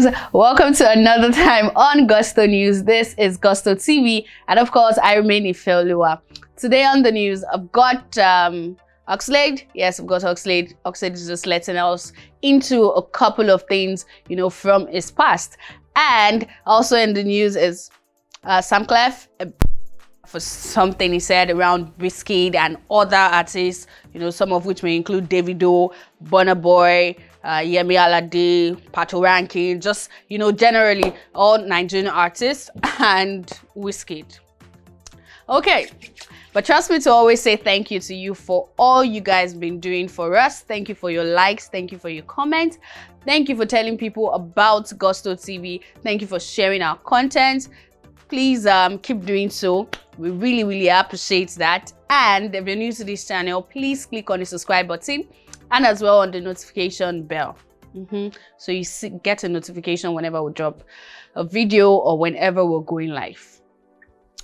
guys, welcome to another time on Gusto News. This is Gusto TV, and of course I remain Ifeoluwa. Today on the news, I've got Oxlade. Yes, I've got Oxlade. Oxlade is just letting us into a couple of things, you know, from his past. And also in the news is Samklef, for something he said around WIZKID and other artists, you know, some of which may include Davido, Burna Boy, Yemi Alade, Pato Ranking, just, you know, generally all Nigerian artists and WIZKID. Okay, but trust me to always say thank you to you for all you guys been doing for us. Thank you for your likes. Thank you for your comments. Thank you for telling people about Gusto TV. Thank you for sharing our content. Please keep doing so. We really appreciate that. And if you're new to this channel, please click on the subscribe button and as well on the notification bell. So you get a notification whenever we drop a video or whenever we're going live.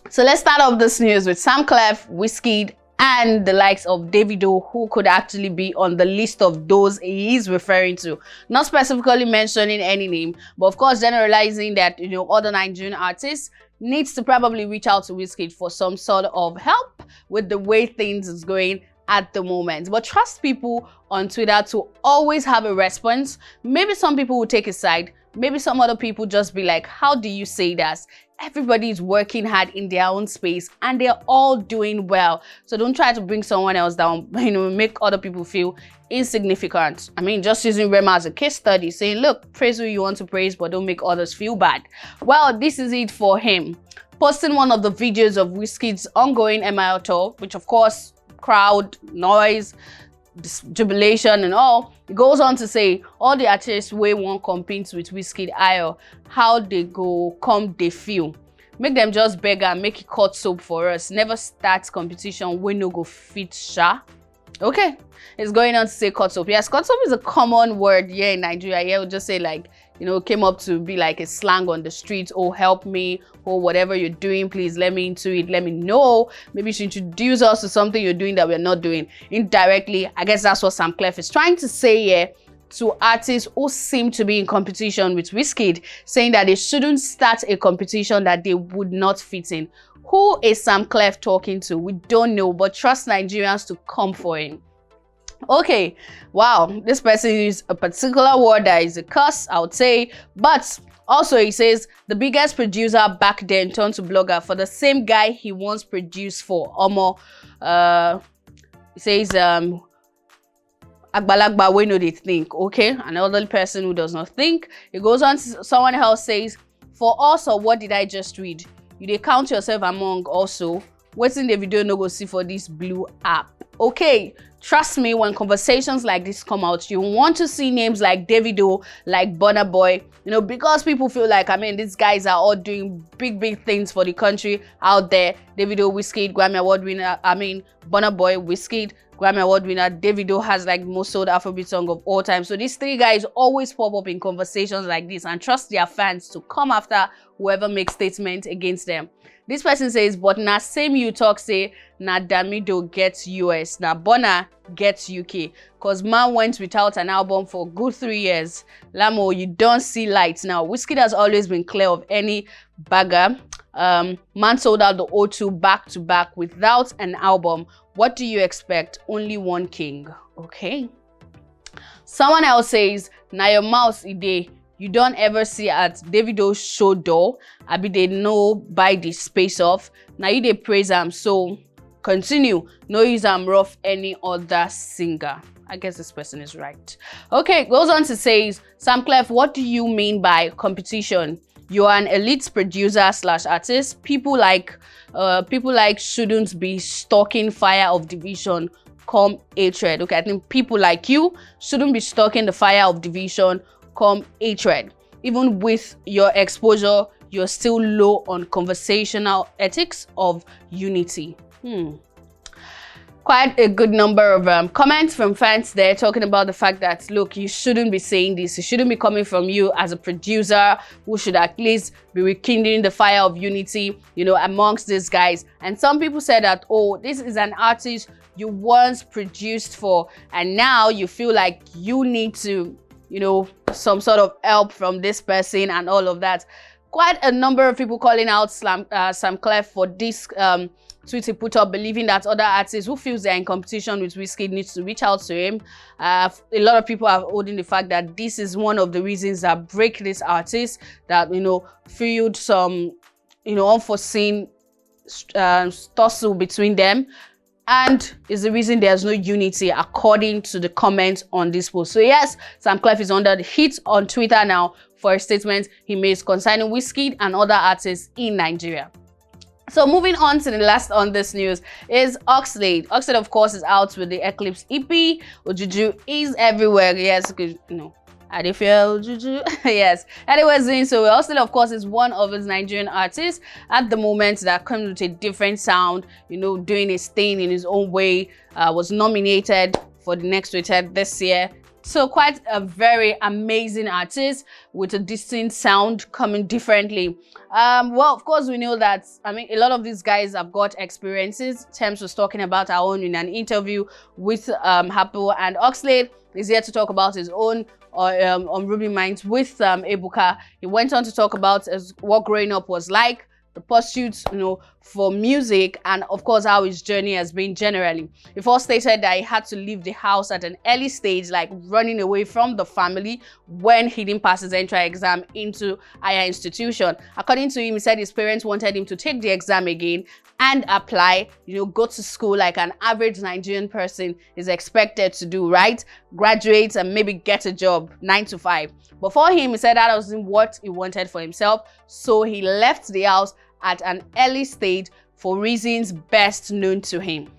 So let's start off this news with Samklef, WIZKID, and the likes of Davido, who could actually be on the list of those he is referring to. Not specifically mentioning any name, but of course generalizing that, you know, other Nigerian artists needs to probably reach out to WIZKID for some sort of help with the way things is going at the moment. But trust people on Twitter to always have a response. Maybe some people will take a side. Maybe some other people just be like, how do you say that? Everybody is working hard in their own space and they're all doing well. So don't try to bring someone else down, you know, make other people feel insignificant. I mean, just using Rema as a case study, saying, look, praise who you want to praise, but don't make others feel bad. Well, this is it for him. Posting one of the videos of WIZKID's ongoing MIL tour, which of course, crowd, noise, jubilation and all. It goes on to say all the artists wey won't compete with WIZKID Ayo, how they go come they feel. Make them just beg and make it cut soap for us. Never start competition when no go fit sha. Okay, it's going on to say cut soap. Yes, cut soap is a common word here in Nigeria. Yeah, we'll just say like, you know, came up to be like a slang on the streets. Oh, help me. Or whatever you're doing, please let me into it. Let me know. Maybe you should introduce us to something you're doing that we're not doing. Indirectly, I guess that's what Samklef is trying to say here to artists who seem to be in competition with WIZKID, saying that they shouldn't start a competition that they would not fit in. Who is Samklef talking to? We don't know, but trust Nigerians to come for him. Okay, wow, this person used a particular word that is a curse, I would say, but also he says the biggest producer back then turned to blogger for the same guy he once produced for. He says Agbalagba we know they think. Okay, another person who does not think. It goes on to someone else says, for us, or what did I just read? You dey count yourself among also. What's in the video no go see for this blue app? Okay, trust me, when conversations like this come out, you want to see names like Davido, like Burna Boy, you know, because people feel like, I mean, these guys are all doing big things for the country out there. Davido, WIZKID, Grammy Award winner, Burna Boy, WIZKID, Grammy Award winner. Davido has like most sold Afrobeat song of all time. So these three guys always pop up in conversations like this, and trust their fans to come after whoever makes statement against them. This person says, but na same you talk say na Davido gets US, na Burna gets UK, cause man went without an album for good 3 years. Lamo, you don't see lights now. WIZKID has always been clear of any bagger. Man sold out the O2 back to back without an album. What do you expect? Only one king. Okay. Someone else says, na your mouse ide. You don't ever see at Davido's show door. I be they know by the space off. Now you they praise him. So continue. No use rough any other singer. I guess this person is right. Okay, goes on to say, Samklef, what do you mean by competition? You're an elite producer / artist. People like shouldn't be stalking fire of division come hatred. Okay, I think people like you shouldn't be stalking the fire of division come hatred. Even with your exposure, you're still low on conversational ethics of unity. Quite a good number of comments from fans there talking about the fact that, look, you shouldn't be saying this. It shouldn't be coming from you as a producer who should at least be rekindling the fire of unity, you know, amongst these guys. And some people said that, oh, this is an artist you once produced for, and now you feel like you need to you know, some sort of help from this person and all of that. Quite a number of people calling out Samklef for this tweet he put up, believing that other artists who feels they're in competition with WIZKID needs to reach out to him. A lot of people are holding the fact that this is one of the reasons that break this artist, that, you know, fueled some, you know, unforeseen tussle between them, and is the reason there's no unity, according to the comments on this post. So yes, Samklef is under the heat on Twitter now for a statement he made concerning WIZKID and other artists in Nigeria. So moving on to the last on this news is Oxlade. Oxlade, of course, is out with the Eclipse EP. Ojuju is everywhere. Yes, you know, how do you feel, Juju? Yes. Anyways, doing so. Oxlade, of course, is one of his Nigerian artists at the moment that comes with a different sound, you know, doing his thing in his own way. Was nominated for the Next Rated this year. So quite a very amazing artist with a distinct sound, coming differently. Well, of course, we know that, I mean, a lot of these guys have got experiences. Thames was talking about our own in an interview with Hapo, and Oxlade is here to talk about his own on Ruby Minds with Ebuka. He went on to talk about what growing up was like, the pursuits, you know, for music, and of course how his journey has been generally. He first stated that he had to leave the house at an early stage, like running away from the family when he didn't pass his entrance exam into higher institution. According to him, he said his parents wanted him to take the exam again and apply, you know, go to school like an average Nigerian person is expected to do, right? Graduate and maybe get a job, 9 to 5. But for him, he said that wasn't what he wanted for himself, so he left the house at an early stage for reasons best known to him.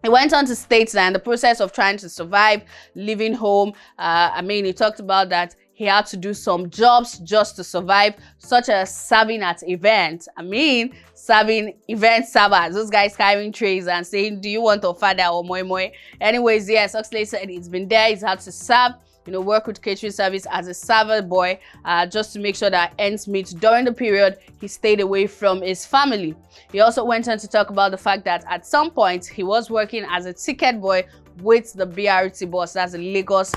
He went on to state that in the process of trying to survive, leaving home, I mean, he talked about that he had to do some jobs just to survive, such as serving at events. I mean, serving event servers, those guys carrying trays and saying, do you want a father or moi moi? Anyways, yes, Oxlade said he's been there, he's had to serve, you know, work with catering service as a server boy, just to make sure that ends meet during the period he stayed away from his family. He also went on to talk about the fact that at some point he was working as a ticket boy with the BRT bus, that's the Lagos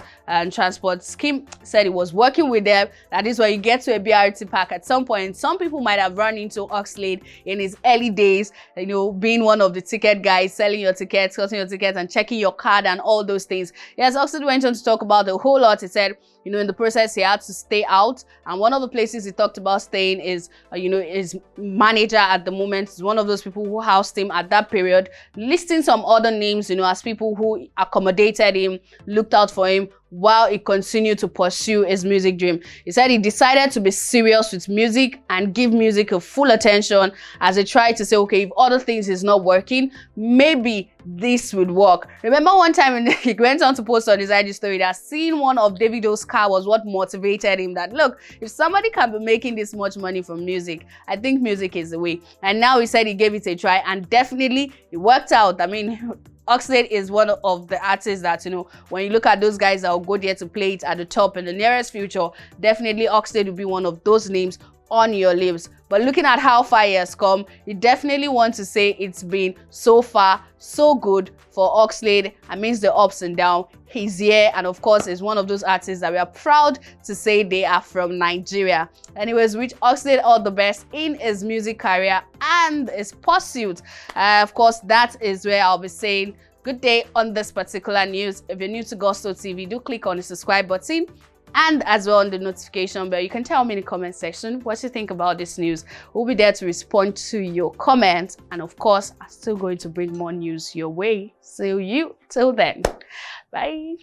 transport scheme. Said he was working with them. That is when you get to a BRT park at some point. Some people might have run into Oxlade in his early days, you know, being one of the ticket guys, selling your tickets, cutting your tickets, and checking your card and all those things. Yes, Oxlade went on to talk about the whole lot. He said, you know, in the process he had to stay out, and one of the places he talked about staying is, you know, his manager at the moment is one of those people who housed him at that period, listing some other names, you know, as people who accommodated him, looked out for him while he continued to pursue his music dream. He said he decided to be serious with music and give music a full attention, as he tried to say, okay, if other things is not working, maybe this would work. Remember one time he went on to post on his IG story that seeing one of Davido's car was what motivated him, that look, if somebody can be making this much money from music, I think music is the way. And now he said he gave it a try, and definitely it worked out. I mean, Oxlade is one of the artists that, you know, when you look at those guys that will go there to play it at the top in the nearest future, definitely Oxlade will be one of those names on your lips. But looking at how far he has come, you definitely want to say it's been so far so good for Oxlade. Amidst the ups and downs, he's here, and of course is one of those artists that we are proud to say they are from Nigeria. Anyways, wish Oxlade all the best in his music career and his pursuit. Of course, that is where I'll be saying good day on this particular news. If you're new to Gusto TV, do click on the subscribe button and as well on the notification bell. You can tell me in the comment section what you think about this news. We'll be there to respond to your comments, and of course I'm still going to bring more news your way. See you till then. Bye.